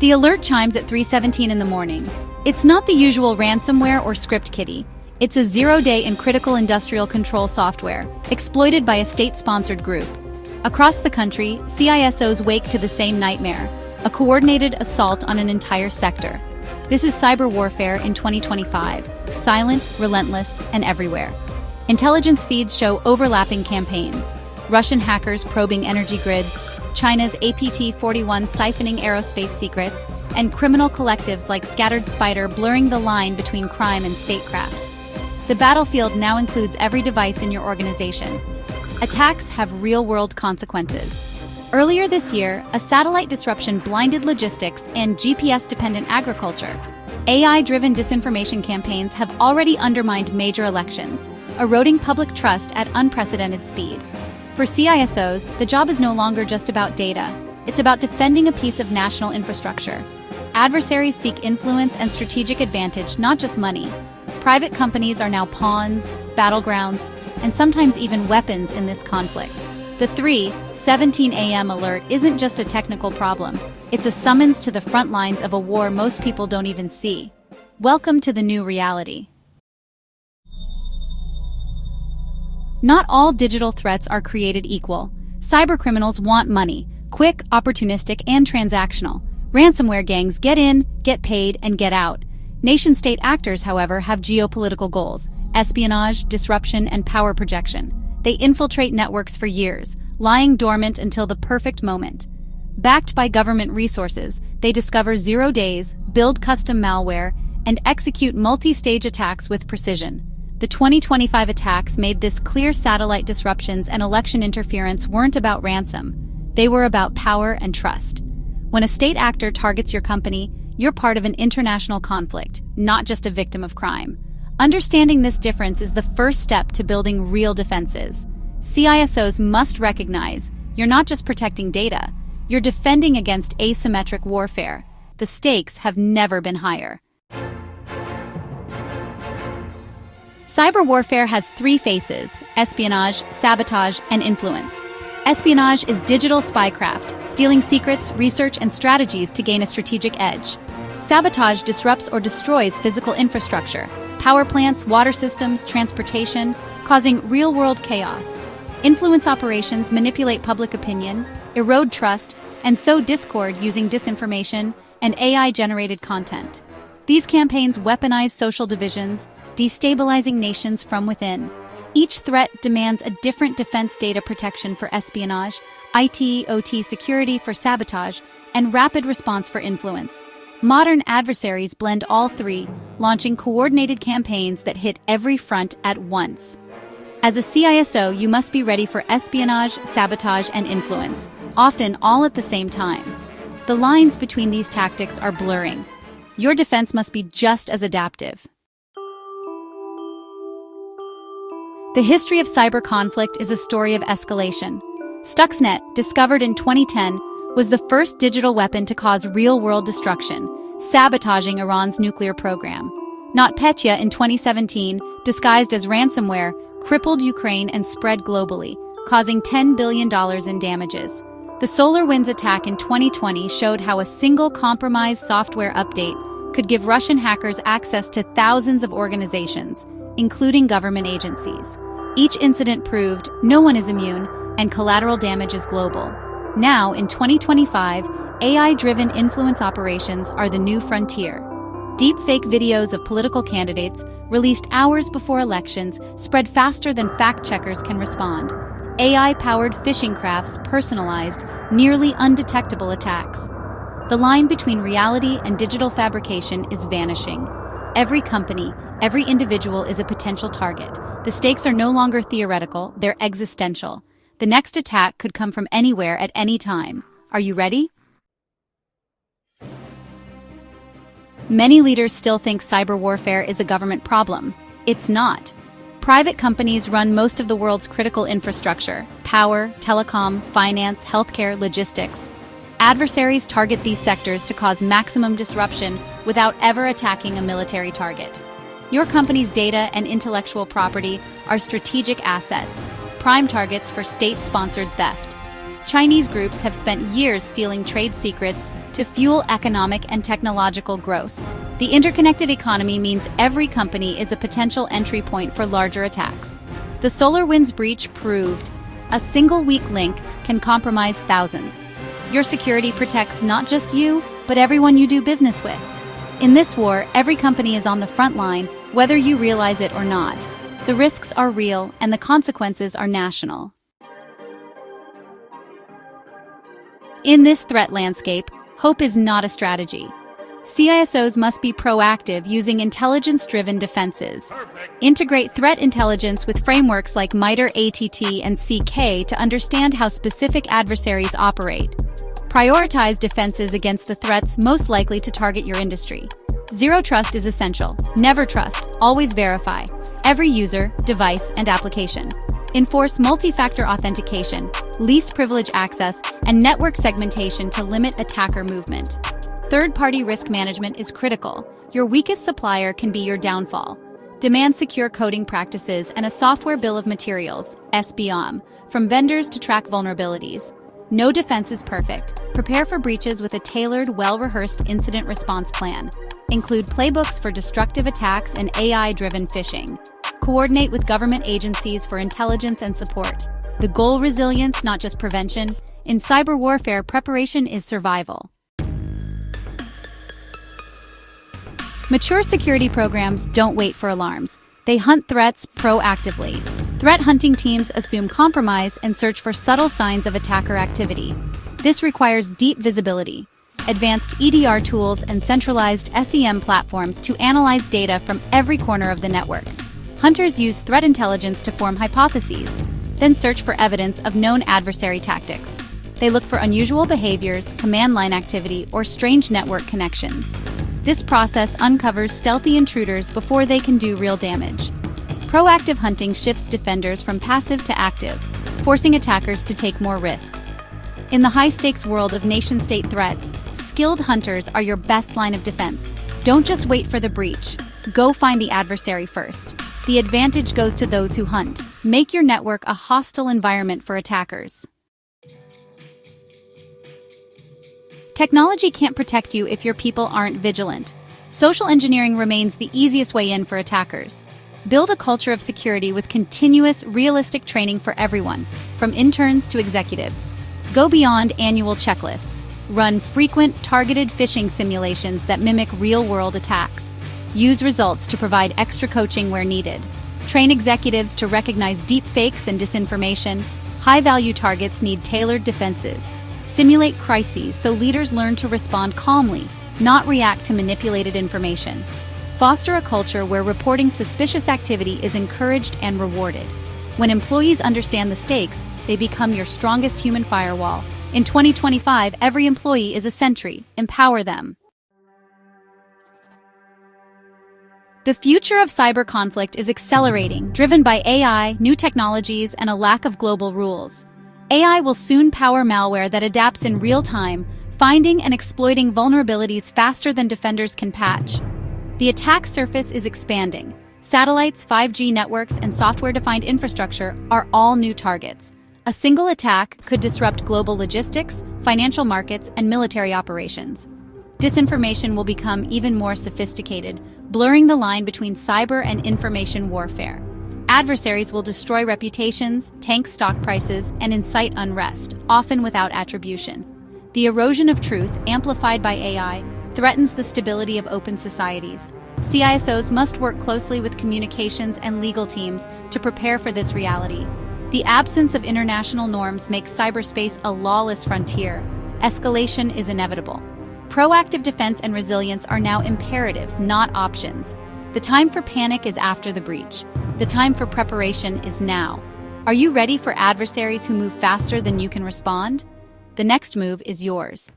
The alert chimes at 3:17 in the morning. It's not the usual ransomware or script kiddie. It's a zero-day and critical industrial control software, exploited by a state-sponsored group. Across the country, CISOs wake to the same nightmare, a coordinated assault on an entire sector. This is cyber warfare in 2025, silent, relentless, and everywhere. Intelligence feeds show overlapping campaigns. Russian hackers probing energy grids, China's APT-41 siphoning aerospace secrets, and criminal collectives like Scattered Spider blurring the line between crime and statecraft. The battlefield now includes every device in your organization. Attacks have real-world consequences. Earlier this year, a satellite disruption blinded logistics and GPS-dependent agriculture. AI-driven disinformation campaigns have already undermined major elections, eroding public trust at unprecedented speed. For CISOs, the job is no longer just about data. It's about defending a piece of national infrastructure. Adversaries seek influence and strategic advantage, not just money. Private companies are now pawns, battlegrounds, and sometimes even weapons in this conflict. The 3:17 a.m. alert isn't just a technical problem. It's a summons to the front lines of a war most people don't even see. Welcome to the new reality. Not all digital threats are created equal. Cybercriminals want money, quick, opportunistic, and transactional. Ransomware gangs get in, get paid, and get out. Nation-state actors, however, have geopolitical goals: espionage, disruption, and power projection. They infiltrate networks for years, lying dormant until the perfect moment. Backed by government resources, they discover 0 days, build custom malware, and execute multi-stage attacks with precision. The 2025 attacks made this clear. Satellite disruptions and election interference weren't about ransom. They were about power and trust. When a state actor targets your company, you're part of an international conflict, not just a victim of crime. Understanding this difference is the first step to building real defenses. CISOs must recognize you're not just protecting data, you're defending against asymmetric warfare. The stakes have never been higher. Cyber warfare has 3 faces: espionage, sabotage, and influence. Espionage is digital spycraft, stealing secrets, research, and strategies to gain a strategic edge. Sabotage disrupts or destroys physical infrastructure, power plants, water systems, transportation, causing real-world chaos. Influence operations manipulate public opinion, erode trust, and sow discord using disinformation and AI-generated content. These campaigns weaponize social divisions, destabilizing nations from within. Each threat demands a different defense: data protection for espionage, IT/OT security for sabotage, and rapid response for influence. Modern adversaries blend all 3, launching coordinated campaigns that hit every front at once. As a CISO, you must be ready for espionage, sabotage, and influence, often all at the same time. The lines between these tactics are blurring. Your defense must be just as adaptive. The history of cyber conflict is a story of escalation. Stuxnet, discovered in 2010, was the first digital weapon to cause real-world destruction, sabotaging Iran's nuclear program. NotPetya in 2017, disguised as ransomware, crippled Ukraine and spread globally, causing $10 billion in damages. The SolarWinds attack in 2020 showed how a single compromised software update could give Russian hackers access to thousands of organizations, including government agencies. Each incident proved no one is immune, and collateral damage is global. Now, in 2025, AI-driven influence operations are the new frontier. Deepfake videos of political candidates, released hours before elections, spread faster than fact-checkers can respond. AI-powered phishing crafts personalized, nearly undetectable attacks. The line between reality and digital fabrication is vanishing. Every company, every individual is a potential target. The stakes are no longer theoretical, they're existential. The next attack could come from anywhere at any time. Are you ready? Many leaders still think cyber warfare is a government problem. It's not. Private companies run most of the world's critical infrastructure: power, telecom, finance, healthcare, logistics. Adversaries target these sectors to cause maximum disruption without ever attacking a military target. Your company's data and intellectual property are strategic assets, prime targets for state-sponsored theft. Chinese groups have spent years stealing trade secrets to fuel economic and technological growth. The interconnected economy means every company is a potential entry point for larger attacks. The SolarWinds breach proved a single weak link can compromise thousands. Your security protects not just you, but everyone you do business with. In this war, every company is on the front line, whether you realize it or not. The risks are real, and the consequences are national. In this threat landscape, hope is not a strategy. CISOs must be proactive using intelligence-driven defenses. Integrate threat intelligence with frameworks like MITRE ATT and CK to understand how specific adversaries operate. Prioritize defenses against the threats most likely to target your industry. Zero trust is essential. Never trust, always verify. Every user, device, and application. Enforce multi-factor authentication, least privilege access, and network segmentation to limit attacker movement. Third-party risk management is critical. Your weakest supplier can be your downfall. Demand secure coding practices and a software bill of materials, SBOM, from vendors to track vulnerabilities. No defense is perfect. Prepare for breaches with a tailored, well-rehearsed incident response plan. Include playbooks for destructive attacks and AI-driven phishing. Coordinate with government agencies for intelligence and support. The goal: resilience, not just prevention. In cyber warfare, preparation is survival. Mature security programs don't wait for alarms. They hunt threats proactively. Threat hunting teams assume compromise and search for subtle signs of attacker activity. This requires deep visibility, advanced EDR tools, and centralized SEM platforms to analyze data from every corner of the network. Hunters use threat intelligence to form hypotheses, then search for evidence of known adversary tactics. They look for unusual behaviors, command line activity, or strange network connections. This process uncovers stealthy intruders before they can do real damage. Proactive hunting shifts defenders from passive to active, forcing attackers to take more risks. In the high-stakes world of nation-state threats, skilled hunters are your best line of defense. Don't just wait for the breach. Go find the adversary first. The advantage goes to those who hunt. Make your network a hostile environment for attackers. Technology can't protect you if your people aren't vigilant. Social engineering remains the easiest way in for attackers. Build a culture of security with continuous, realistic training for everyone, from interns to executives. Go beyond annual checklists. Run frequent, targeted phishing simulations that mimic real-world attacks. Use results to provide extra coaching where needed. Train executives to recognize deep fakes and disinformation. High-value targets need tailored defenses. Simulate crises so leaders learn to respond calmly, not react to manipulated information. Foster a culture where reporting suspicious activity is encouraged and rewarded. When employees understand the stakes, they become your strongest human firewall. In 2025, every employee is a sentry. Empower them. The future of cyber conflict is accelerating, driven by AI, new technologies, and a lack of global rules. AI will soon power malware that adapts in real time, finding and exploiting vulnerabilities faster than defenders can patch. The attack surface is expanding. Satellites, 5G networks, and software-defined infrastructure are all new targets. A single attack could disrupt global logistics, financial markets, and military operations. Disinformation will become even more sophisticated, blurring the line between cyber and information warfare. Adversaries will destroy reputations, tank stock prices, and incite unrest, often without attribution. The erosion of truth, amplified by AI, threatens the stability of open societies. CISOs must work closely with communications and legal teams to prepare for this reality. The absence of international norms makes cyberspace a lawless frontier. Escalation is inevitable. Proactive defense and resilience are now imperatives, not options. The time for panic is after the breach. The time for preparation is now. Are you ready for adversaries who move faster than you can respond? The next move is yours.